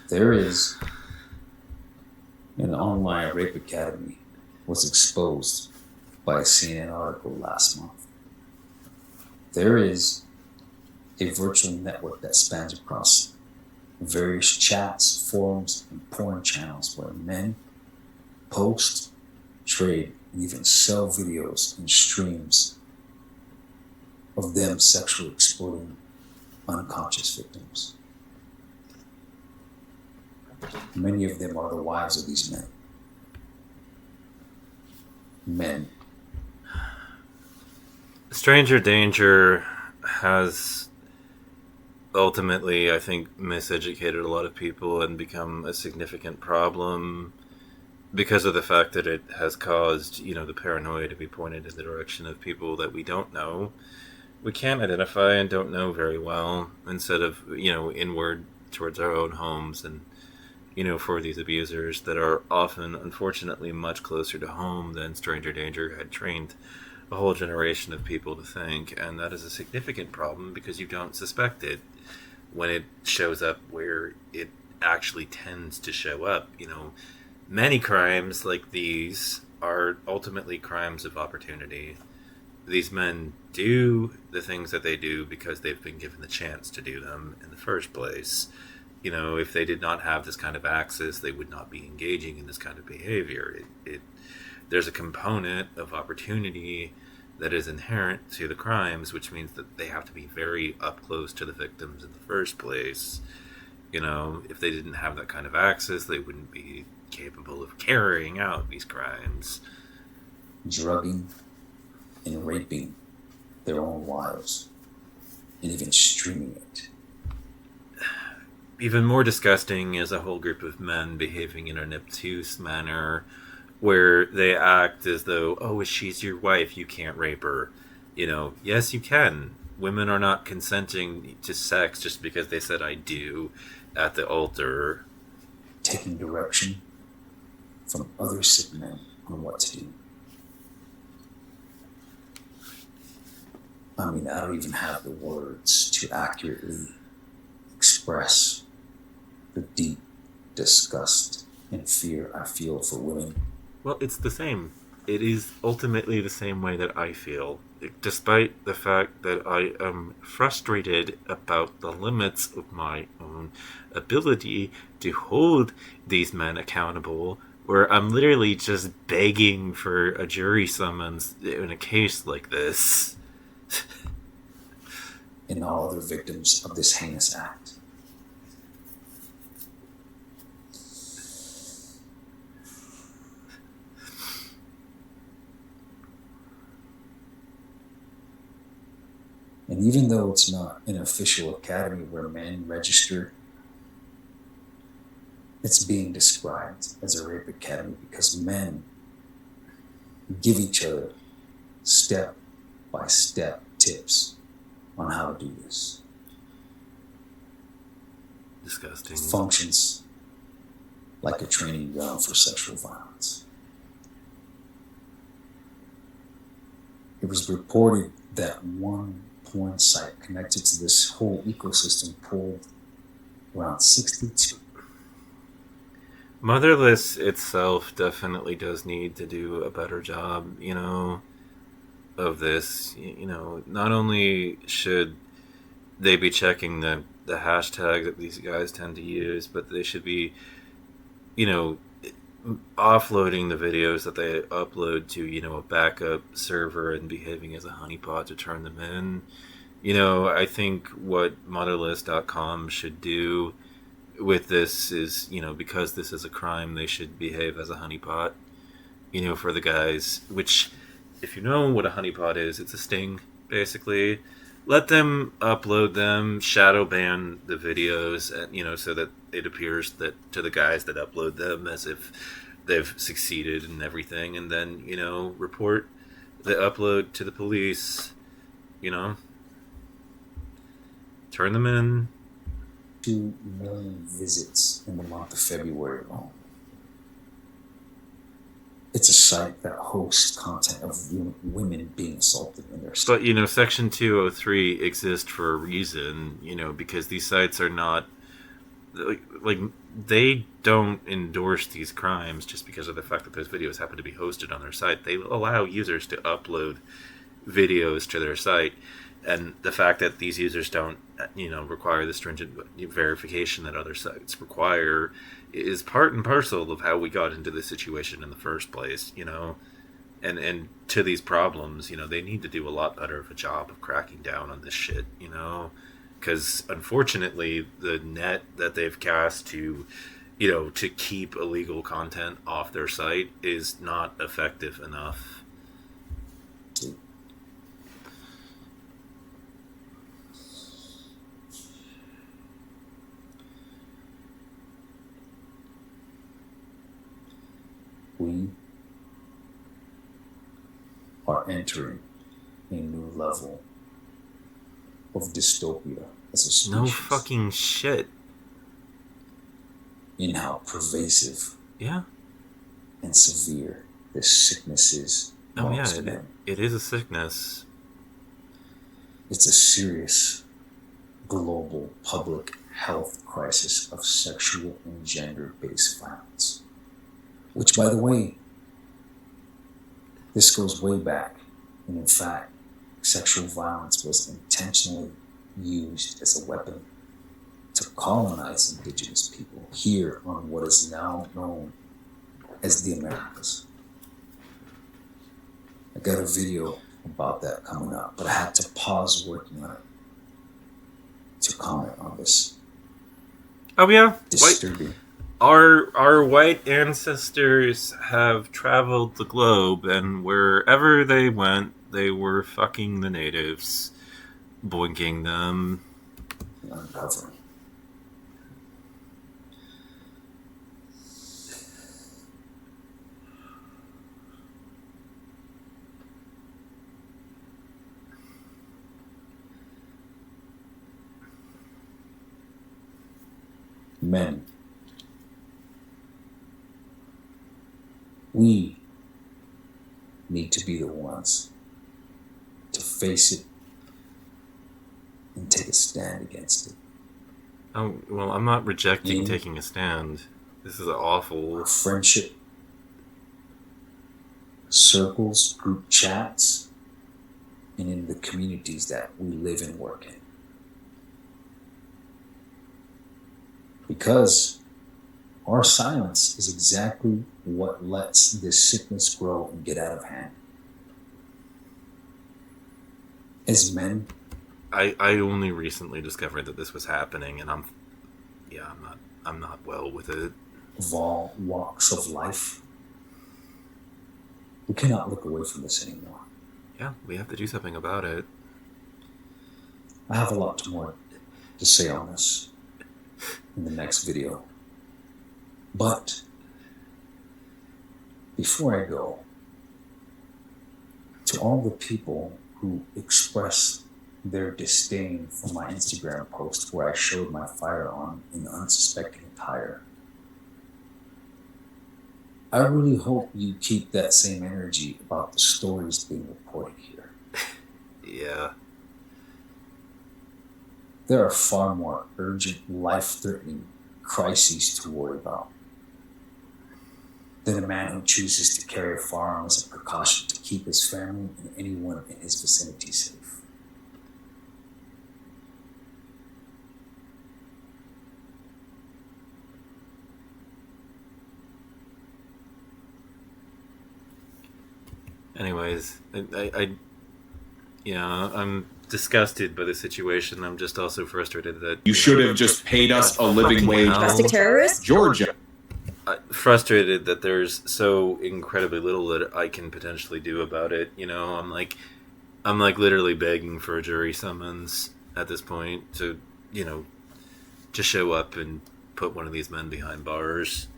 There is an online rape academy was exposed by a CNN article last month. There is a virtual network that spans across various chats, forums, and porn channels where men post, trade, and even sell videos and streams of them sexually exploiting unconscious victims. Many of them are the wives of these men. Men. Stranger danger has ultimately, I think, miseducated a lot of people and become a significant problem because of the fact that it has caused, the paranoia to be pointed in the direction of people that we don't know. We can't identify and don't know very well, instead of, inward towards our own homes and, for these abusers that are often, unfortunately, much closer to home than stranger danger had trained a whole generation of people to think. And that is a significant problem because you don't suspect it when it shows up where it actually tends to show up. Many crimes like these are ultimately crimes of opportunity. These men do the things that they do because they've been given the chance to do them in the first place. If they did not have this kind of access, they would not be engaging in this kind of behavior. There's a component of opportunity that is inherent to the crimes, which means that they have to be very up close to the victims in the first place. If they didn't have that kind of access, they wouldn't be capable of carrying out these crimes. Drugging and raping their own wives, and even streaming it. Even more disgusting is a whole group of men behaving in an obtuse manner where they act as though, oh, she's your wife, you can't rape her. Yes, you can. Women are not consenting to sex just because they said I do at the altar. Taking direction from other sick men on what to do. I don't even have the words to accurately express the deep disgust and fear I feel for women. Well, it's the same. It is ultimately the same way that I feel. Despite the fact that I am frustrated about the limits of my own ability to hold these men accountable, where I'm literally just begging for a jury summons in a case like this. And all other victims of this heinous act. And even though it's not an official academy where men register, it's being described as a rape academy because men give each other step-by-step tips on how to do this. Disgusting. It functions like a training ground for sexual violence. It was reported that one porn site connected to this whole ecosystem pulled around 62. Motherless itself definitely does need to do a better job, of this. Not only should they be checking the hashtag that these guys tend to use, but they should be, offloading the videos that they upload to, a backup server and behaving as a honeypot to turn them in. I think what motherless.com should do with this is, because this is a crime, they should behave as a honeypot, for the guys, which, if you know what a honeypot is, it's a sting, basically. Let them upload them, shadow ban the videos, and, so that it appears that to the guys that upload them as if they've succeeded and everything, and then, report the upload to the police, turn them in. 2 million visits in the month of February alone. It's a site that hosts content of women being assaulted in their state. But, Section 203 exists for a reason, because these sites are not like they don't endorse these crimes just because of the fact that those videos happen to be hosted on their site. They allow users to upload videos to their site, and the fact that these users don't, require the stringent verification that other sites require is part and parcel of how we got into this situation in the first place. And to these problems, they need to do a lot better of a job of cracking down on this shit. Because unfortunately, the net that they've cast to keep illegal content off their site is not effective enough. We are entering a new level of dystopia as a species. No fucking shit. In how pervasive Yeah. and severe this sickness is. Oh yeah, it is a sickness. It's a serious global public health crisis of sexual and gender-based violence. Which, by the way, this goes way back. And in fact, sexual violence was intentionally used as a weapon to colonize indigenous people here on what is now known as the Americas. I got a video about that coming up, but I had to pause working on it to comment on this. Oh yeah, disturbing. Our white ancestors have traveled the globe, and wherever they went, they were fucking the natives, boinking them. Uncovering. Men. We need to be the ones to face it and take a stand against it. Oh, well, I'm not rejecting taking a stand. This is awful. Friendship, circles, group chats, and in the communities that we live and work in. Because our silence is exactly what lets this sickness grow and get out of hand. As men, I only recently discovered that this was happening, and I'm not well with it. Of all walks of life, we cannot look away from this anymore. Yeah, we have to do something about it. I have a lot more to say on this in the next video. But before I go, to all the people who express their disdain for my Instagram post where I showed my firearm in unsuspecting attire, I really hope you keep that same energy about the stories being reported here. Yeah. There are far more urgent, life-threatening crises to worry about than a man who chooses to carry a firearm as a precaution to keep his family and anyone in his vicinity safe. Anyways, I'm disgusted by the situation. I'm just also frustrated that you should have just paid us a living wage. Domestic terrorist? Georgia. Frustrated that there's so incredibly little that I can potentially do about it. I'm like literally begging for a jury summons at this point to show up and put one of these men behind bars.